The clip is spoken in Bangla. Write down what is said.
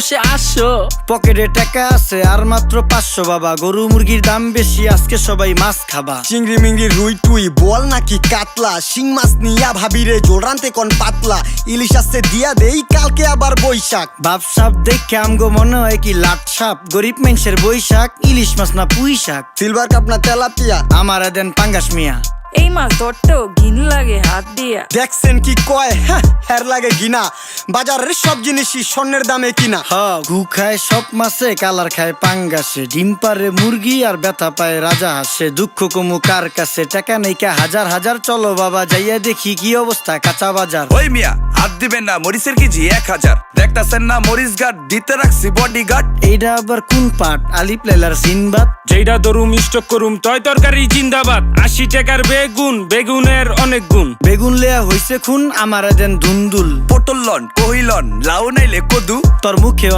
আসো। পকেটে টাকা আছে আর মাত্র 500 বাবা, গরু মুরগির দাম বেশি, আজকে সবাই মাছ খাবা। চিংড়ি মিংড়ি রুই টুই বল নাকি কাতলা, শিং মাছ নিয়া ভাবিরে জোল রানতে কোন পাতলা, ইলিশ আসছে দিয়া দেই কালকে আবার বৈশাখ। বাপ সাপ দেখে আমগো মনে হয় কি লাট সাপ, গরিব মানুষের বৈশাখ, ইলিশ মাছ না পুঁই শাক। সিলভার কাপ না তেলাপিয়া, আমারে দেন পাঙ্গাস মিয়া। এই মাছ ধরতেও ঘিন লাগে হাত দিয়া। দেখছেন কি কয়, হের লাগে গিনা, বাজারের সব জিনিসই স্বর্ণের দামে কিনা। হ ঘু খায় সব মাছে, কালার খায় পাঙ্গাসে, ডিম পারে মুরগি আর ব্যথা পায় রাজা হাসে। দুঃখ কমু কার কাছে, টাকা নেই কা হাজার হাজার, চলো বাবা যাইয়া দেখি কি অবস্থা কাঁচা বাজার। ওই মিয়া হাত দিবেন না, মরিচের কেজি 1000। দেখতাছেন না মরিচ গার্ড দিতে রাখছি বডি গার্ড। এইটা আবার কোন পাট, আলিপ লাইলার সিনবাদ? যেইটা ধরুম স্টক করুম তয় তরকারি জিন্দাবাদ। 80 টাকার বেগুন, বেগুনের অনেক গুণ। বেগুন লেয়া হইছে খুন, আমারে দেন ধুন্দুল। পটল লন, কহিলন, লাউ নাইলে কদু। তোর মুখে